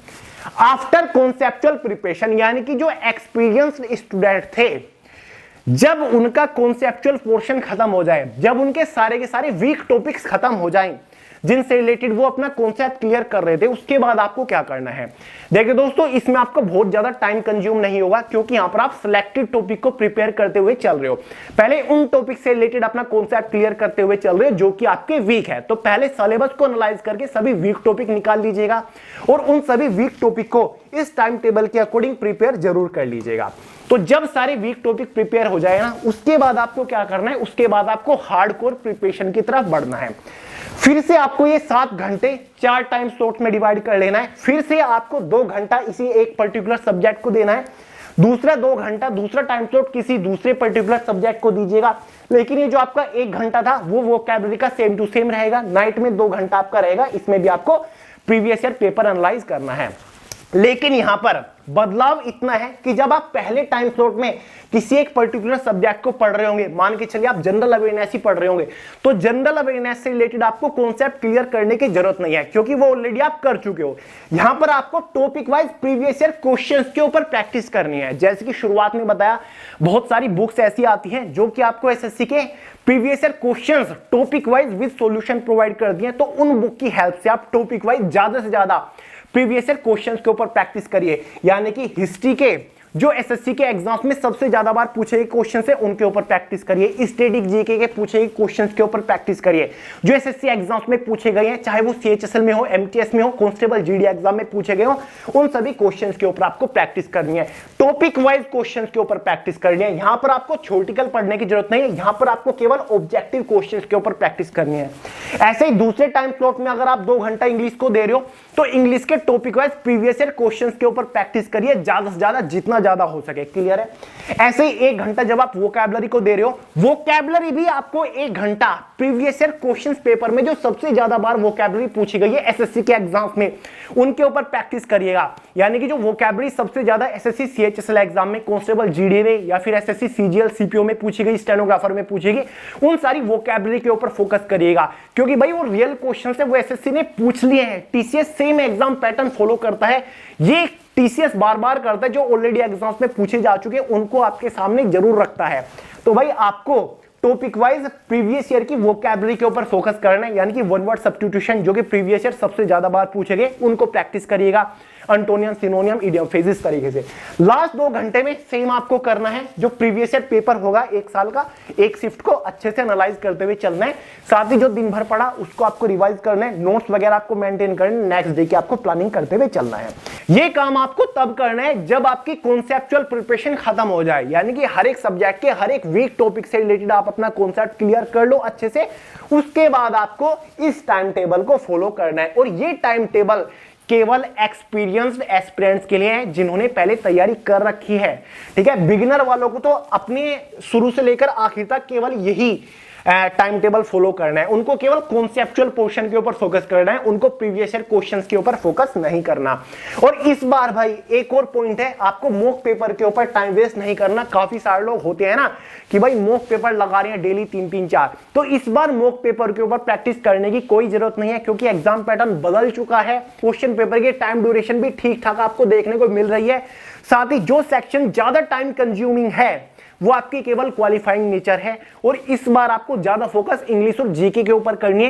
After conceptual preparation, यानी कि जो एक्सपीरियंस्ड स्टूडेंट थे, जब उनका कॉन्सेप्चुअल पोर्शन खत्म हो जाए, जब उनके सारे के सारे वीक टॉपिक्स खत्म हो जाएं, जिनसे रिलेटेड वो अपना कॉन्सेप्ट क्लियर कर रहे थे, उसके बाद आपको क्या करना है। देखिए दोस्तों, इसमें आपका बहुत ज्यादा टाइम कंज्यूम नहीं होगा, क्योंकि यहां पर आप सिलेक्टेड टॉपिक को प्रिपेयर करते हुए चल रहे हो। पहले उन टॉपिक से रिलेटेड अपना कॉन्सेप्ट क्लियर करते हुए चल रहे हो जो कि आपके वीक है। तो पहले सिलेबस को एनालाइज करके सभी वीक टॉपिक निकाल लीजिएगा और उन सभी वीक टॉपिक को इस टाइम टेबल के अकॉर्डिंग प्रिपेयर जरूर कर लीजिएगा। तो जब सारे वीक टॉपिक प्रिपेयर हो जाए ना, उसके बाद आपको क्या करना है, उसके बाद आपको हार्डकोर प्रिपरेशन की तरफ बढ़ना है। फिर से आपको ये 7 घंटे 4 टाइम स्लॉट में डिवाइड कर लेना है। फिर से आपको 2 घंटा इसी एक पर्टिकुलर सब्जेक्ट को देना है, दूसरा 2 घंटा दूसरा टाइम स्लॉट किसी दूसरे पर्टिकुलर सब्जेक्ट को दीजिएगा। लेकिन ये जो आपका 1 घंटा था वो वोकैबुलरी का सेम टू सेम रहेगा। नाइट में 2 घंटा आपका रहेगा, इसमें भी आपको प्रीवियस ईयर पेपर एनालाइज करना है। लेकिन यहां पर बदलाव इतना है कि जब आप पहले टाइम स्लॉट में किसी एक पर्टिकुलर सब्जेक्ट को पढ़ रहे होंगे, मान के चलिए आप जनरल अवेयरनेस ही पढ़ रहे होंगे, तो जनरल अवेयरनेस से रिलेटेड आपको कॉन्सेप्ट क्लियर करने की जरूरत नहीं है, क्योंकि वो ऑलरेडी आप कर चुके हो। यहां पर आपको topic wise previous year questions के ऊपर प्रैक्टिस करनी है। जैसे कि शुरुआत में बताया, बहुत सारी बुक्स ऐसी आती हैं जो कि आपको एसएससी के previous year questions topic wise with solution provide कर दिए। तो उन बुक की हेल्प से आप टॉपिक वाइज ज्यादा से ज्यादा प्रीवियस ईयर क्वेश्चंस के ऊपर प्रैक्टिस करिए। यानी कि हिस्ट्री के जो एसएससी के एग्जाम्स में सबसे ज्यादा बार पूछे गए क्वेश्चन है उनके ऊपर प्रैक्टिस करिए। स्टैटिक जीके के पूछे गए क्वेश्चंस के ऊपर प्रैक्टिस करिए। जो एसएससी एग्जाम्स में पूछे गए हैं, चाहे वो सीएचएसएल में हो, एमटीएस में हो, कांस्टेबल जीडी एग्जाम में पूछे गए हो, उन सभी क्वेश्चंस के ऊपर आपको प्रैक्टिस करनी है। टॉपिक वाइज क्वेश्चंस के ऊपर प्रैक्टिस करनी है। यहां पर आपको थ्योरेटिकल पढ़ने की जरूरत नहीं है, यहां पर आपको केवल ऑब्जेक्टिव क्वेश्चंस के ऊपर प्रैक्टिस करनी है। ऐसे ही दूसरे टाइम स्लॉट में अगर आप 2 घंटा इंग्लिश को दे रहे हो, तो इंग्लिश के topic wise previous year questions के ऊपर प्रैक्टिस करिए ज्यादा से ज्यादा, जितना ज्यादा हो सके। क्लियर है? ऐसे ही 1 घंटा जब आप वोकैबुलरी को दे रहे हो, वोकैबुलरी भी आपको 1 घंटा प्रीवियस ईयर क्वेश्चंस पेपर में जो सबसे ज्यादा बार वोकैबुलरी पूछी गई है एसएससी के एग्जाम्स में, उनके ऊपर प्रैक्टिस करिएगा। यानी कि जो वोकैबुलरी सबसे ज्यादा एसएससी सीएचएसएल एग्जाम में, कांस्टेबल जीडी में या फिर एसएससी सीजीएल सीपीओ में पूछी गई, स्टेनोग्राफर में पूछी गई, उन सारी वोकैबुलरी के ऊपर फोकस करिएगा, क्योंकि भाई वो रियल क्वेश्चन है, वो एसएससी ने पूछ लिए हैं। TCS same exam pattern follow करता है, ये टीसीएस बार बार करता है, जो ऑलरेडी एग्जाम्स में पूछे जा चुके हैं उनको आपके सामने जरूर रखता है। तो भाई आपको टॉपिक वाइज प्रीवियस ईयर की वोकैबुलरी के ऊपर फोकस करना है, यानी कि वन वर्ड सब्स्टिट्यूशन जो कि प्रीवियस ईयर सबसे ज्यादा बार पूछे गए उनको प्रैक्टिस करिएगा, अंटोनियम, सिनोनियम, इडियम, फ्रेजेस तरीके से। लास्ट 2 घंटे में सेम आपको करना है, जो प्रीवियस ईयर पेपर होगा 1 साल का, एक शिफ्ट को अच्छे से एनालाइज करते हुए चलना है। साथ ही जो दिन भर पढ़ा उसको आपको रिवाइज करना है, नोट्स वगैरह आपको मेंटेन करना है, नेक्स्ट डे की आपको प्लानिंग करते हुए चलना है। ये काम आपको तब करना है जब आपकी कॉन्सेप्चुअल प्रिपरेशन खत्म हो जाए, यानी कि हर एक सब्जेक्ट के हर एक वीक टॉपिक से रिलेटेड आप अपना कॉन्सेप्ट क्लियर कर लो अच्छे से। उसके बाद आपको इस टाइम टेबल को फॉलो करना है, और ये टाइम टेबल केवल एक्सपीरियंस्ड एस्पिरेंट्स के लिए है, जिन्होंने पहले तैयारी कर रखी है। ठीक है, बिगिनर वालों को तो अपने शुरू से लेकर आखिर तक केवल यही टाइम टेबल फॉलो करना है, उनको केवल कॉन्सेप्चुअल पोर्शन के ऊपर फोकस करना है, उनको प्रीवियस ईयर क्वेश्चंस के ऊपर फोकस नहीं करना। और इस बार भाई एक और पॉइंट है, आपको मॉक पेपर के ऊपर टाइम वेस्ट नहीं करना। काफी सारे लोग होते हैं ना कि भाई मॉक पेपर लगा रहे हैं डेली 3-3, 4, तो इस बार मॉक पेपर के ऊपर प्रैक्टिस करने की कोई जरूरत नहीं है, क्योंकि एग्जाम पैटर्न बदल चुका है। क्वेश्चन पेपर की टाइम ड्यूरेशन भी ठीक ठाक आपको देखने को मिल रही है। साथ ही जो सेक्शन ज्यादा टाइम कंज्यूमिंग है वो आपकी केवल क्वालिफाइंग नेचर है, और इस बार आपको ज्यादा फोकस इंग्लिश और जीके के ऊपर करनी है।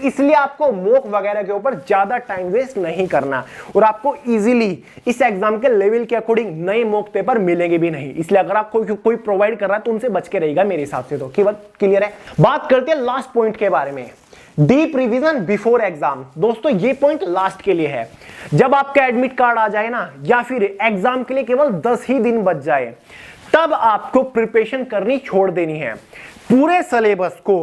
इसलिए आपको मॉक वगैरह के ऊपर ज्यादा टाइम वेस्ट नहीं करना, और आपको इजीली इस एग्जाम के लेवल के अकॉर्डिंग नए मॉक पेपर मिलेंगे भी नहीं। इसलिए अगर आप कोई प्रोवाइड कर रहा है तो उनसे बच के रहेगा मेरे हिसाब से, तो केवल क्लियर है। बात करते हैं लास्ट पॉइंट के बारे में, डीप रिवीजन बिफोर एग्जाम। दोस्तों ये पॉइंट लास्ट के लिए है। जब आपका एडमिट कार्ड आ जाए ना, या फिर एग्जाम के लिए केवल 10 ही दिन बच जाए, तब आपको प्रिपरेशन करनी छोड़ देनी है। पूरे सिलेबस को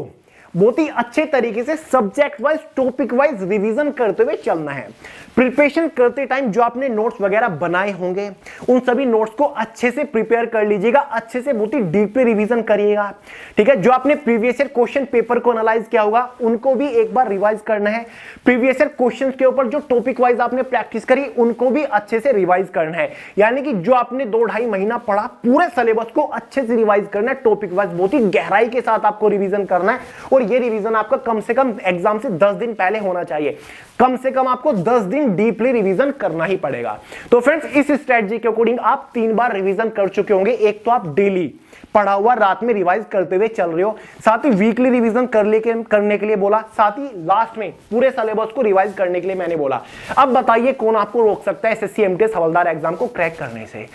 बहुत ही अच्छे तरीके से subject wise, topic wise revision करते हुए चलना है। प्रिपरेशन करते टाइम जो आपने नोट्स वगैरह बनाए होंगे, उन सभी नोट्स को अच्छे से प्रिपेयर कर लीजिएगा, अच्छे से बहुत ही डीपली रिवीजन करिएगा। ठीक है, जो आपने प्रीवियस ईयर क्वेश्चन पेपर को एनालाइज किया होगा उनको भी एक बार रिवाइज करना है। प्रीवियस ईयर क्वेश्चन के ऊपर जो टॉपिक वाइज आपने प्रैक्टिस करी उनको भी अच्छे से रिवाइज करना है। यानी कि जो आपने 2-2.5 महीना पढ़ा, पूरे सिलेबस को अच्छे से रिवाइज करना है, टॉपिक वाइज बहुत ही गहराई के साथ आपको रिवीजन करना है। और ये रिवीजन आपका कम से कम एग्जाम से 10 दिन पहले होना चाहिए। कम से कम आपको 10 दिन डीपली रिवीजन करना ही पड़ेगा। तो फ्रेंड्स, इस स्ट्रेटजी के अकॉर्डिंग आप 3 बार रिवीजन कर चुके होंगे। एक तो आप डेली पढ़ा हुआ रात में रिवाइज करते हुए चल रहे हो, साथ ही वीकली रिवीजन करने के लिए बोला, साथ ही लास्ट में पूरे सिलेबस को रिवाइज करने के लिए मैंने बोला। अब बताइए कौन आपको रोक सकता है एसएससी एमटीएस हवलदार एग्जाम को क्रैक करने से।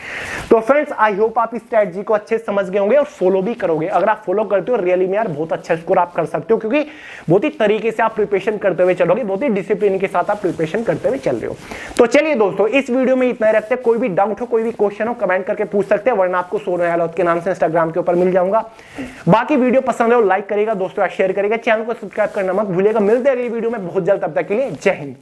तो फ्रेंड्स, आई होप आप इस स्ट्रेटजी को अच्छे से समझ गए होंगे और फॉलो भी करोगे। अगर आप फॉलो करते हो रियली में यार बहुत अच्छा स्कोर आप कर सकते हो, क्योंकि बहुत ही तरीके से आप प्रिपरेशन करते हुए चलोगे, बहुत ही डिसिप्लिन के साथ आप प्रिपरेशन करते हुए चल रहे हो। तो चलिए दोस्तों, इस वीडियो में इतना ही रखते हैं। कोई भी डाउट हो, कोई भी क्वेश्चन हो, कमेंट करके पूछ सकते हैं, वरना आपको सोनू यादव के नाम से इंस्टाग्राम के ऊपर मिल जाऊंगा। बाकी वीडियो पसंद है लाइक करेगा दोस्तों, शेयर करेगा, चैनल को सब्सक्राइब करना मत भूलिएगा। मिलते हैं अगली वीडियो में बहुत जल्द, तब तक के लिए जय हिंद।